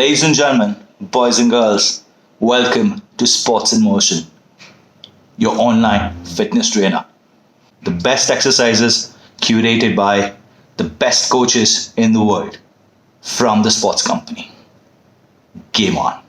Ladies and gentlemen, boys and girls, welcome to Sports in Motion, your online fitness trainer. The best exercises curated by the best coaches in the world from the sports company. Game on.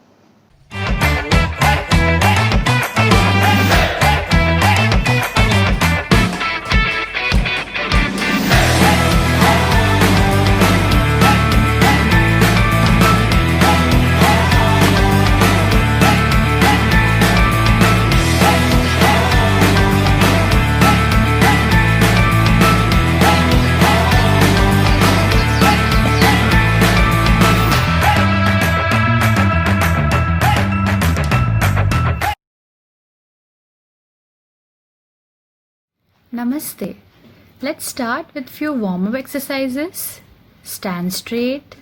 Namaste. Let's start with few warm-up exercises. Stand straight.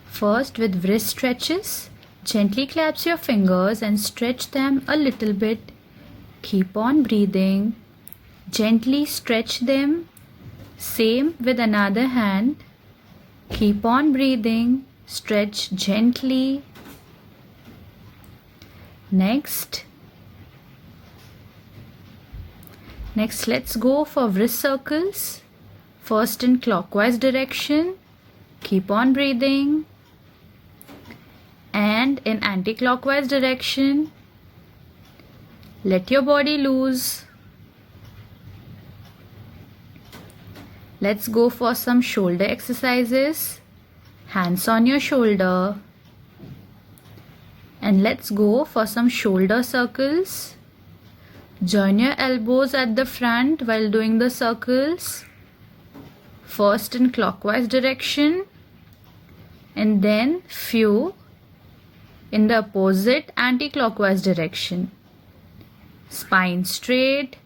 First with wrist stretches. Gently clasp your fingers and stretch them a little bit. Keep on breathing. Gently stretch them. Same with another hand. Keep on breathing. Stretch gently. Next, let's go for wrist circles. First in clockwise direction. Keep on breathing. And in anti-clockwise direction. Let your body loose. Let's go for some shoulder exercises. Hands on your shoulder. And let's go for some shoulder circles. Join your elbows at the front while doing the circles. First in clockwise direction and then few in the opposite anti-clockwise direction. Spine straight.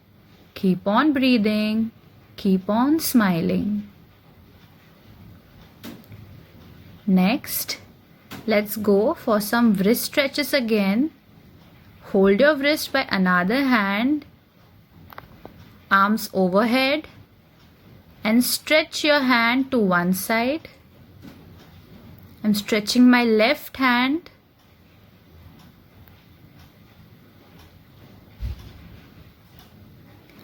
Keep on breathing. Keep on smiling. Next, let's go for some wrist stretches again. Hold your wrist by another hand, arms overhead, and stretch your hand to one side. I'm stretching my left hand.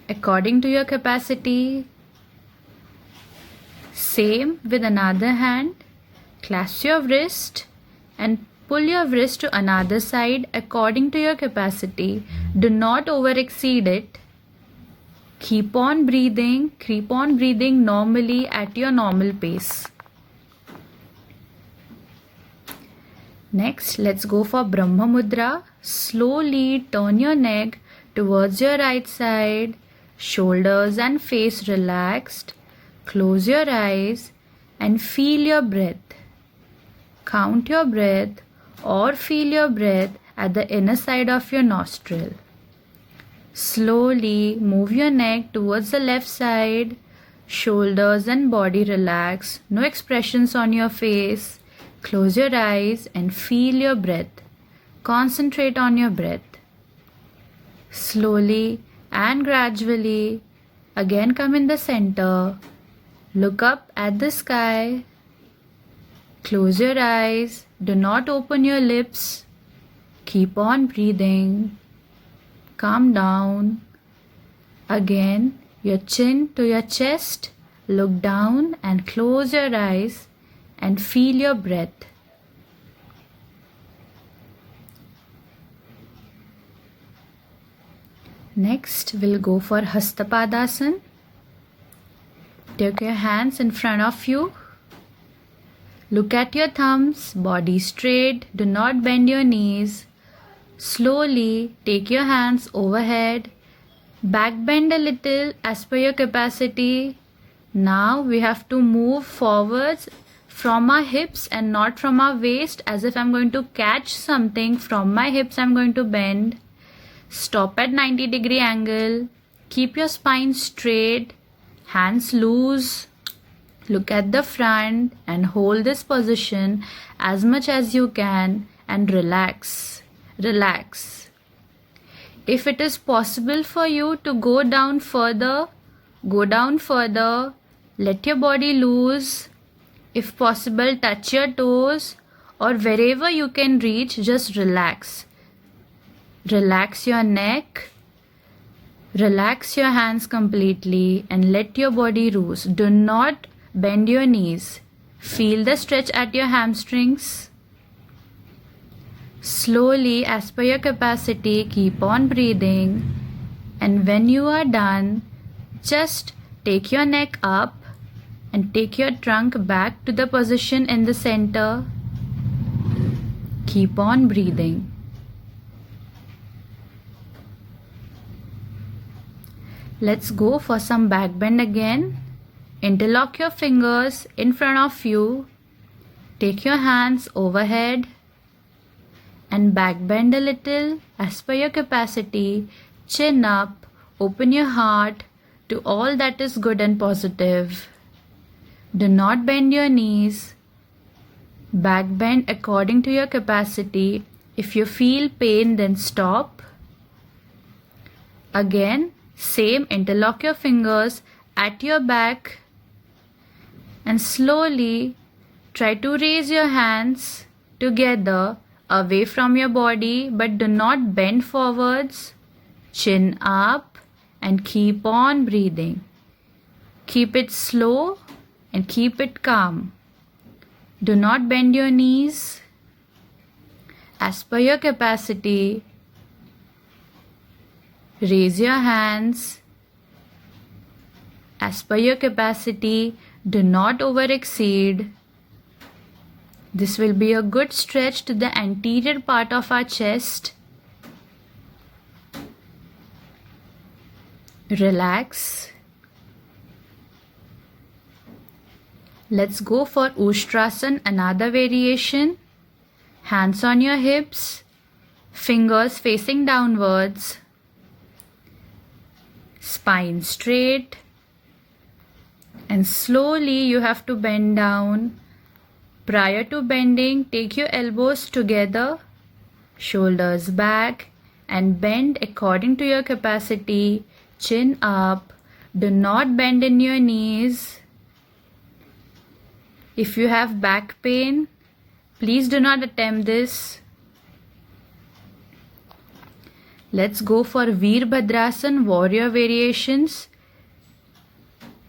According to your capacity. Same with another hand. Clasp your wrist and pull your wrist to another side according to your capacity. Do not overexceed it. Keep on breathing. Keep on breathing normally at your normal pace. Next, let's go for Brahma Mudra. Slowly turn your neck towards your right side. Shoulders and face relaxed. Close your eyes and feel your breath. Count your breath or feel your breath at the inner side of your nostril. Slowly move your neck towards the left side. Shoulders and body relax. No expressions on your face. Close your eyes and feel your breath. Concentrate on your breath. Slowly and gradually again come in the center. Look up at the sky. Close your eyes. Do not open your lips. Keep on breathing. Calm down. Again, your chin to your chest. Look down and close your eyes and feel your breath. Next, we'll go for Hastapadasana. Take your hands in front of you. Look at your thumbs, body straight, do not bend your knees. Slowly take your hands overhead, back bend a little as per your capacity. Now we have to move forwards from our hips and not from our waist, as if I'm going to catch something from my hips. I'm going to bend. Stop at 90-degree angle. Keep your spine straight, hands loose. Look at the front and hold this position as much as you can and relax. Relax. If it is possible for you to go down further, go down further. Let your body loose. If possible, touch your toes or wherever you can reach, just relax. Relax your neck. Relax your hands completely and let your body loose. Do not bend your knees. Feel the stretch at your hamstrings. Slowly, as per your capacity, keep on breathing. And when you are done, just take your neck up and take your trunk back to the position in the center. Keep on breathing. Let's go for some back bend again. Interlock your fingers in front of you. Take your hands overhead and back bend a little as per your capacity. Chin up. Open your heart to all that is good and positive. Do not bend your knees. Back bend according to your capacity. If you feel pain, then stop. Again, same, interlock your fingers at your back and slowly try to raise your hands together away from your body, but do not bend forwards. Chin up and keep on breathing. Keep it slow and keep it calm. Do not bend your knees. As per your capacity, raise your hands. As per your capacity, do not overexceed. This will be a good stretch to the anterior part of our chest. Relax. Let's go for Ustrasana, another variation. Hands on your hips, fingers facing downwards, spine straight, and slowly you have to bend down. Prior to bending, take your elbows together, shoulders back, and bend according to your capacity. Chin up. Do not bend in your knees. If you have back pain, please do not attempt this. Let's go for Veerbhadrasana, warrior variations.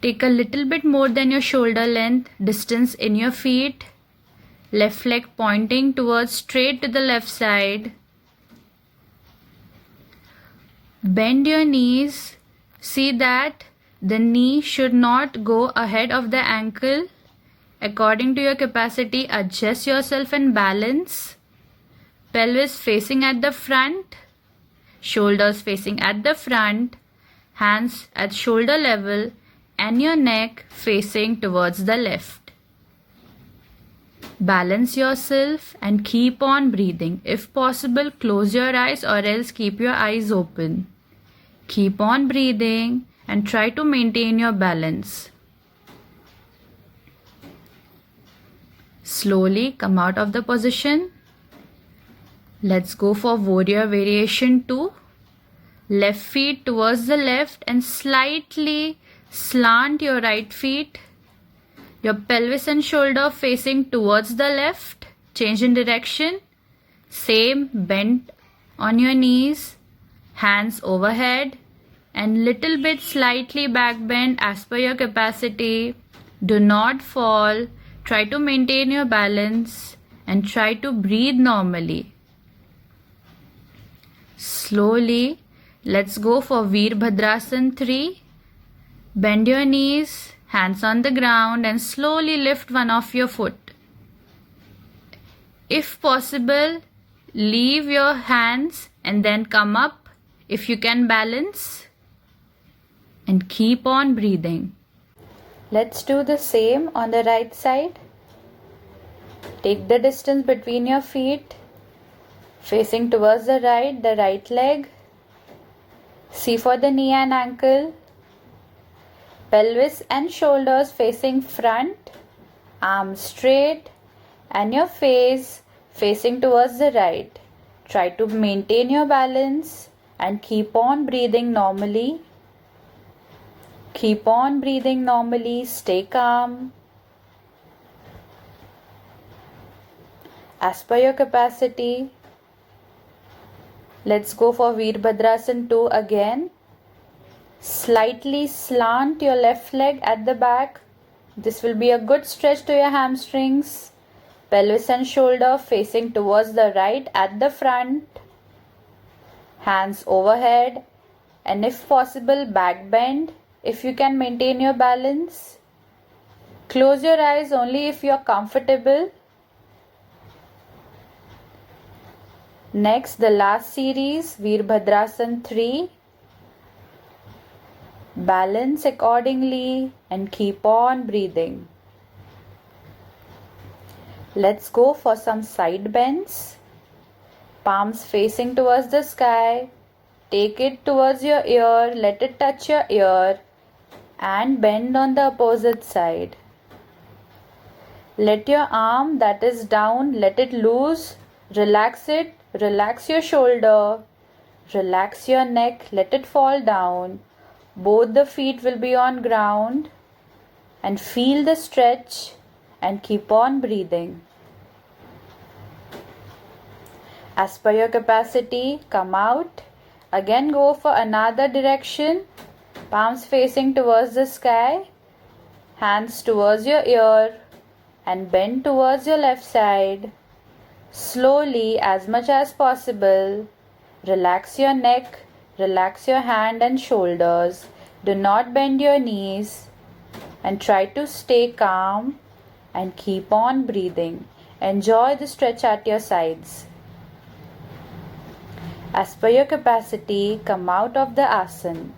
Take a little bit more than your shoulder length distance in your feet. Left leg pointing towards straight to the left side. Bend your knees. See that the knee should not go ahead of the ankle. According to your capacity, adjust yourself and balance. Pelvis facing at the front. Shoulders facing at the front. Hands at shoulder level and your neck facing towards the left. Balance yourself and keep on breathing. If possible, close your eyes or else keep your eyes open. Keep on breathing and try to maintain your balance. Slowly come out of the position. Let's go for warrior variation 2. Left feet towards the left and slightly slant your right feet. Your pelvis and shoulder facing towards the left. Change in direction. Same, bend on your knees. Hands overhead and little bit slightly back bend as per your capacity. Do not fall. Try to maintain your balance and try to breathe normally. Slowly, let's go for Veerbhadrasana 3. Bend your knees, hands on the ground and slowly lift one of your foot. If possible, leave your hands and then come up if you can balance and keep on breathing. Let's do the same on the right side. Take the distance between your feet, facing towards the right leg. See for the knee and ankle. Pelvis and shoulders facing front, arms straight and your face facing towards the right. Try to maintain your balance and keep on breathing normally. Keep on breathing normally. Stay calm. As per your capacity. Let's go for Veerbhadrasana 2 again. Slightly slant your left leg at the back. This will be a good stretch to your hamstrings. Pelvis and shoulder facing towards the right at the front. Hands overhead, and if possible back bend if you can maintain your balance. Close your eyes only if you are comfortable. Next, the last series, Veerbhadrasana 3. Balance accordingly and keep on breathing. Let's go for some side bends. Palms facing towards the sky. Take it towards your ear, let it touch your ear, and bend on the opposite side. Let your arm that is down, let it loose, relax it, relax your shoulder, relax your neck, let it fall down. Both the feet will be on ground, and feel the stretch and keep on breathing. As per your capacity, come out. Again go for another direction. Palms facing towards the sky. Hands towards your ear. And bend towards your left side. Slowly, as much as possible, relax your neck. Relax your hand and shoulders. Do not bend your knees. And try to stay calm. And keep on breathing. Enjoy the stretch at your sides. As per your capacity, come out of the asana.